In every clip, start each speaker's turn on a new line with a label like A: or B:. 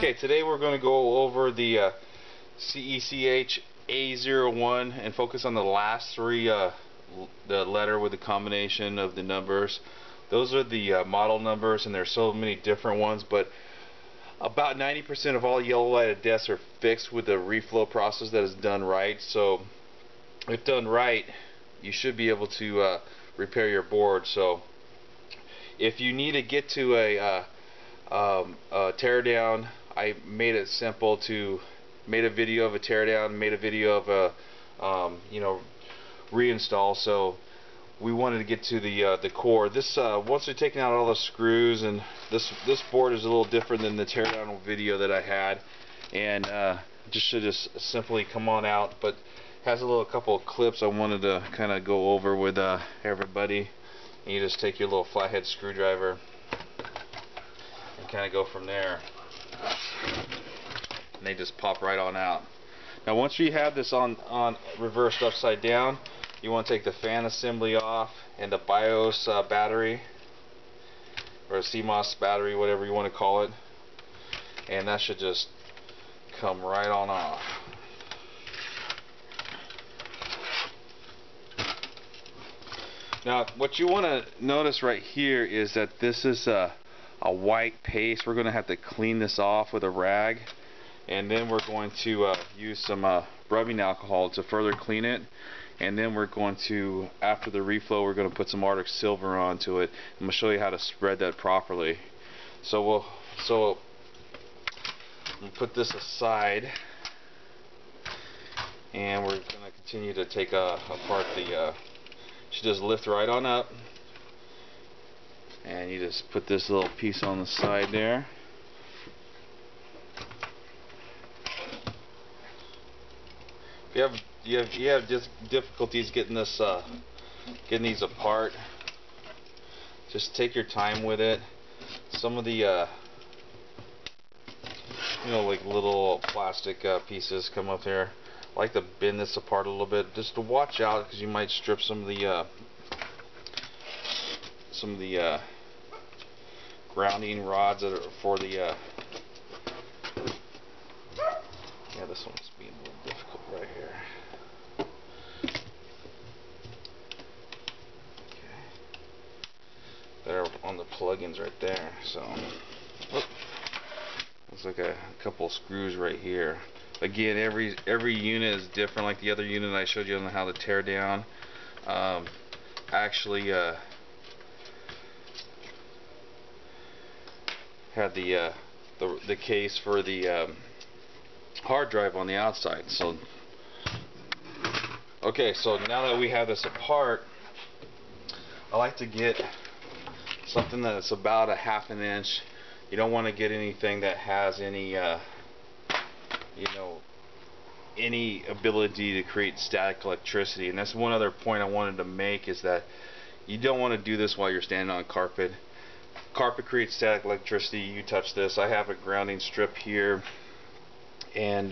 A: Okay, today we're going to go over the CECH A01 and focus on the last three, the letter with the combination of the numbers. Those are the model numbers, and there's so many different ones, but about 90% of all yellow lighted deaths are fixed with the reflow process that is done right. So if done right, you should be able to repair your board. So if you need to get to a teardown, I made it simple to made a video of a teardown, made a video of a reinstall. So we wanted to get to the core. This once we've taken out all the screws, and this board is a little different than the teardown video that I had, and just should just simply come on out, but has a little couple of clips I wanted to kind of go over with everybody. And you just take your little flathead screwdriver and kind of go from there, and they just pop right on out. Now once you have this on reversed upside down, you want to take the fan assembly off and the BIOS battery, or a CMOS battery, whatever you want to call it, and that should just come right on off. Now what you want to notice right here is that this is a white paste. We're going to have to clean this off with a rag, and then we're going to use some rubbing alcohol to further clean it, and then we're going to, after the reflow, we're going to put some Arctic Silver onto it. I'm going to show you how to spread that properly. So we'll put this aside, and we're going to continue to take apart the should just lift right on up, and you just put this little piece on the side there. If you have just difficulties getting this getting these apart, just take your time with it. Some of the like little plastic pieces come up here. I like to bend this apart a little bit, just to watch out, because you might strip some of the grounding rods that are for the yeah, this one's being a little difficult right here. Okay, they're on the plugins right there. So looks like a couple of screws right here. Again, every unit is different. Like the other unit I showed you on how to tear down, actually had the case for the hard drive on the outside. So okay, so now that we have this apart, I like to get something that's about a ½ an inch. You don't want to get anything that has any any ability to create static electricity. And that's one other point I wanted to make, is that you don't want to do this while you're standing on carpet. Carpet creates static electricity. You touch this. I have a grounding strip here, and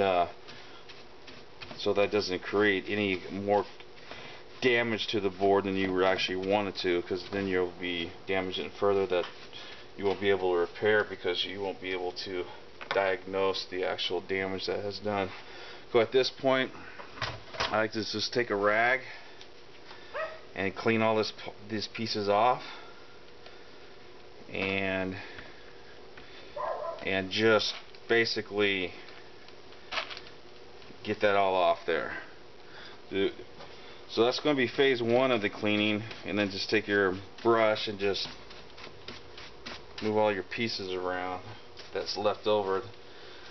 A: so that doesn't create any more damage to the board than you actually wanted to, because then you'll be damaging it further that you won't be able to repair, because you won't be able to diagnose the actual damage that has done. So at this point, I like to just take a rag and clean all these pieces off, and just basically get that all off there. So that's going to be phase one of the cleaning, and then just take your brush and just move all your pieces around that's left over.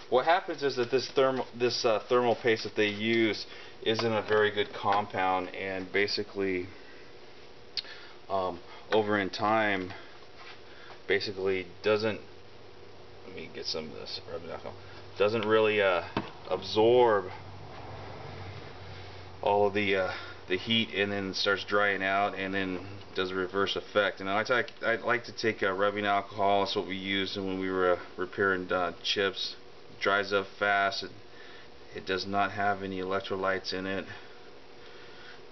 A: What happens is that this thermal paste that they use isn't a very good compound, and basically over in time basically doesn't, let me get some of this rubbing alcohol, doesn't really absorb all of the heat, and then starts drying out, and then does a reverse effect. And I like to take rubbing alcohol. That's what we used when we were repairing chips. It dries up fast. It does not have any electrolytes in it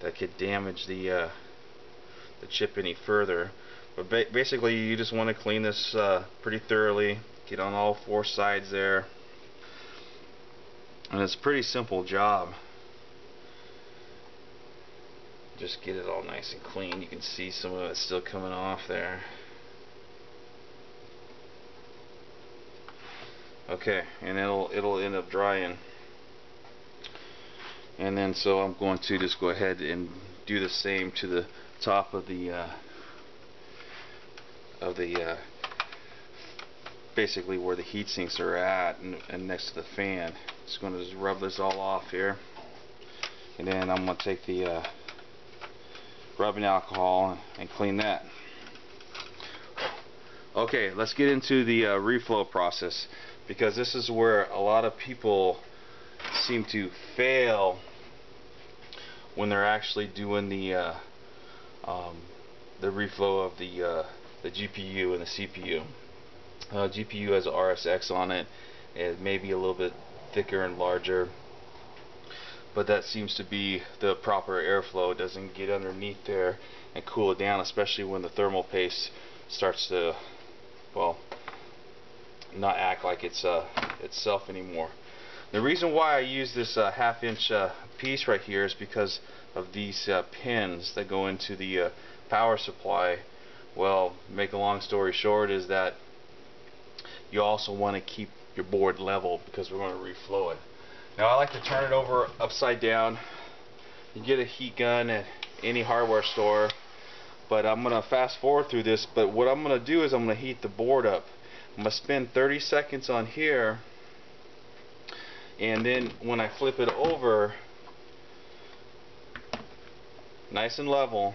A: that could damage the chip any further. But basically, you just want to clean this pretty thoroughly. Get on all four sides there. And it's a pretty simple job. Just get it all nice and clean. You can see some of it still coming off there. Okay, and it'll end up drying. And then so I'm going to just go ahead and do the same to the top of the basically where the heat sinks are at, and next to the fan. Just going to just rub this all off here, and then I'm going to take the rubbing alcohol and clean that. Okay, let's get into the reflow process, because this is where a lot of people seem to fail when they're actually doing the reflow of the GPU and the CPU. GPU has a RSX on it. It may be a little bit thicker and larger, but that seems to be the proper airflow. It doesn't get underneath there and cool it down, especially when the thermal paste starts to, well, not act like it's itself anymore. The reason why I use this half-inch piece right here is because of these pins that go into the power supply. Well, make a long story short is that you also want to keep your board level, because we're going to reflow it. Now I like to turn it over upside down. You get a heat gun at any hardware store, but I'm going to fast forward through this. But what I'm going to do is I'm going to heat the board up. I'm going to spend 30 seconds on here, and then when I flip it over nice and level,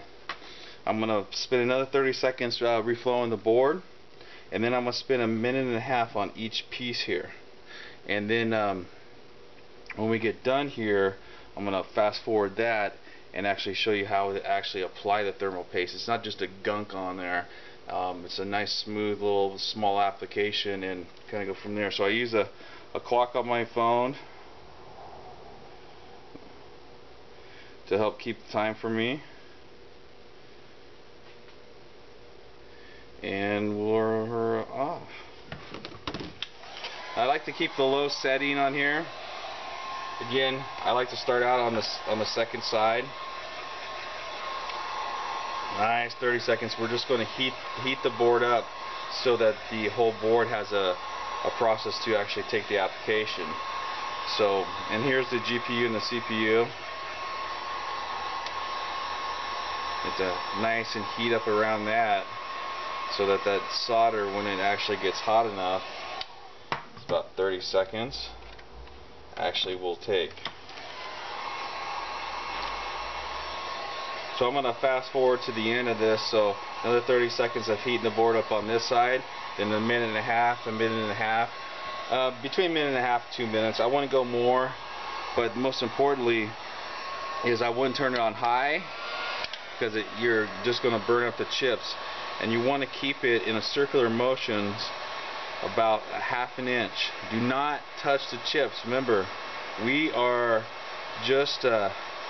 A: I'm going to spend another 30 seconds reflowing the board, and then I'm going to spend a minute and a half on each piece here. And then when we get done here, I'm going to fast forward that and actually show you how to actually apply the thermal paste. It's not just a gunk on there. It's a nice smooth little small application, and kind of go from there. So I use a clock on my phone to help keep the time for me, and we're off. I like to keep the low setting on here. Again, I like to start out on the second side. Nice, 30 seconds. We're just going to heat the board up so that the whole board has a process to actually take the application. So, and here's the GPU and the CPU. It's a nice and heat up around that, so that solder, when it actually gets hot enough, it's about 30 seconds, actually will take. So I'm going to fast forward to the end of this. So another 30 seconds of heating the board up on this side, then a minute and a half, between a minute and a half and 2 minutes. I want to go more, but most importantly is I wouldn't turn it on high, because you're just going to burn up the chips, and you want to keep it in a circular motions about a half an inch. Do not touch the chips. Remember, we are just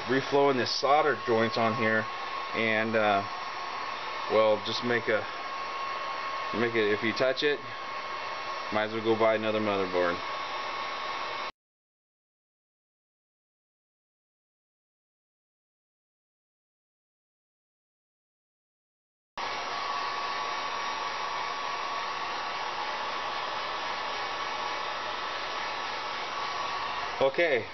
A: reflowing the solder joints on here, and well, just make it, if you touch it, might as well go buy another motherboard. Okay,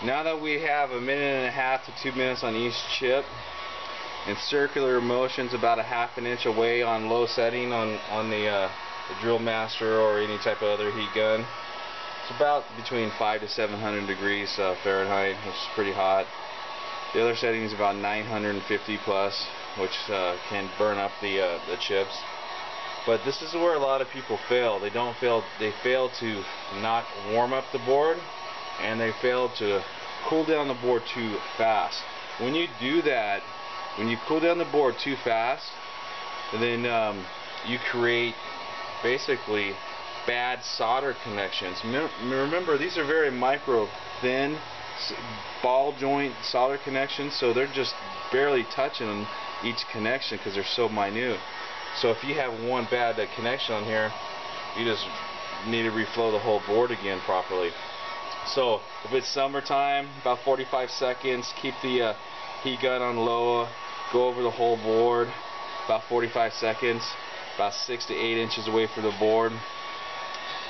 A: now that we have a minute and a half to 2 minutes on each chip, in circular motions about a half an inch away on low setting on the drill master or any type of other heat gun, it's about between 500 to 700 degrees Fahrenheit, which is pretty hot. The other setting is about 950 plus, which can burn up the chips. But this is where a lot of people fail. They fail to not warm up the board, and they fail to cool down the board too fast. When you do that, when you cool down the board too fast, then you create basically bad solder connections. Remember, these are very micro, thin ball joint solder connections, so they're just barely touching each connection because they're so minute. So if you have one bad connection on here, you just need to reflow the whole board again properly. So if it's summertime, about 45 seconds. Keep the heat gun on low. Go over the whole board, about 45 seconds, about 6 to 8 inches away from the board.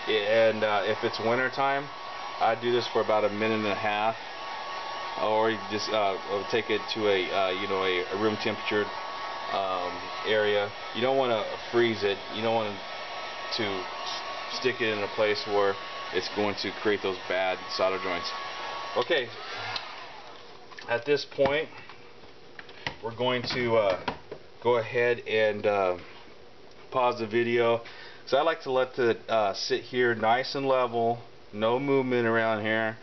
A: And if it's winter time, I do this for about a minute and a half, or you just take it to a room temperature area. You don't want to freeze it. You don't want to stick it in a place where it's going to create those bad solder joints. Okay, at this point we're going to go ahead and pause the video. So I like to let it sit here nice and level, no movement around here,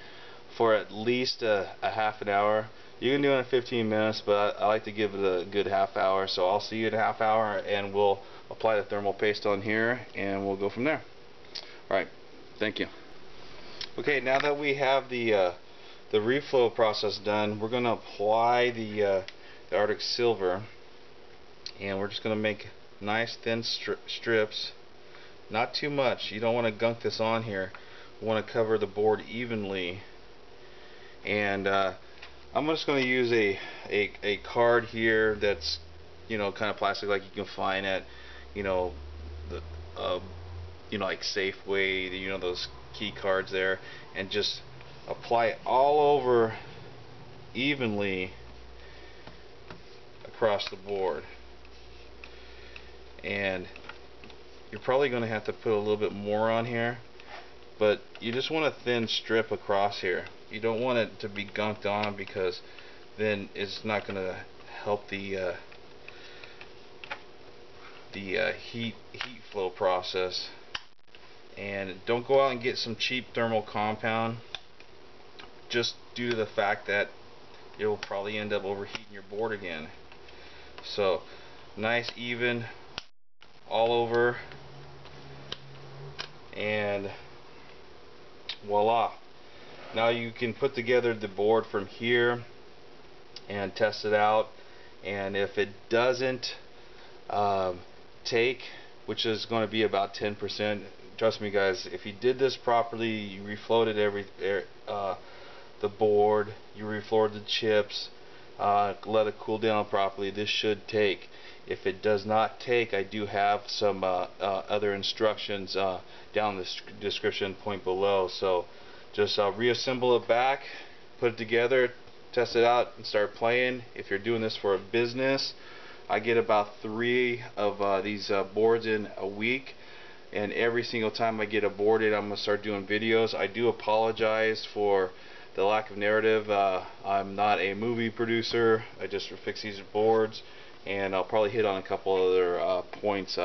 A: for at least a half an hour. You can do it in 15 minutes, but I like to give it a good half hour. So I'll see you in a half hour, and we'll apply the thermal paste on here, and we'll go from there. Alright, thank you. Okay, now that we have the reflow process done, we're going to apply the Arctic Silver, and we're just going to make nice thin strips. Not too much. You don't want to gunk this on here. You want to cover the board evenly. And I'm just going to use a card here that's, kind of plastic, like you can find at, the like Safeway, those key cards there, and just apply it all over evenly across the board. And you're probably going to have to put a little bit more on here, but you just want a thin strip across here. You don't want it to be gunked on, because then it's not going to help the heat flow process. And don't go out and get some cheap thermal compound, just due to the fact that it will probably end up overheating your board again. So nice even all over, and voila. Now you can put together the board from here and test it out, and if it doesn't take, which is going to be about 10%, trust me guys, if you did this properly, you refloated the board, you reflowed the chips, let it cool down properly, this should take. If it does not take, I do have some other instructions down the description point below. So just reassemble it back, put it together, test it out, and start playing. If you're doing this for a business, I get about 3 of these boards in a week, and every single time I get a board in, I'm going to start doing videos. I do apologize for the lack of narrative. I'm not a movie producer. I just fix these boards, and I'll probably hit on a couple other points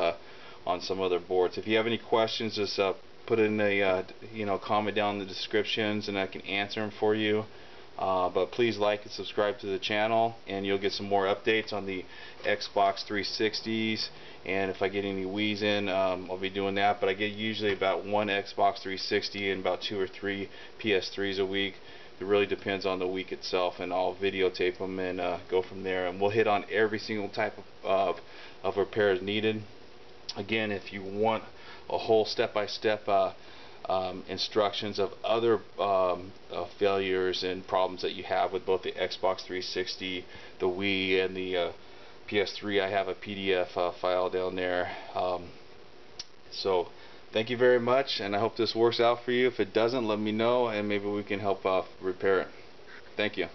A: on some other boards. If you have any questions, just put in a comment down in the descriptions, and I can answer them for you. But please like and subscribe to the channel, and you'll get some more updates on the Xbox 360s. And if I get any Wii's in, I'll be doing that. But I get usually about 1 Xbox 360 and about 2 or 3 PS3s a week. It really depends on the week itself, and I'll videotape them and go from there. And we'll hit on every single type of repairs needed. Again, if you want a whole step-by-step instructions of other failures and problems that you have with both the Xbox 360, the Wii, and the PS3, I have a PDF file down there. So thank you very much, and I hope this works out for you. If it doesn't, let me know, and maybe we can help repair it. Thank you.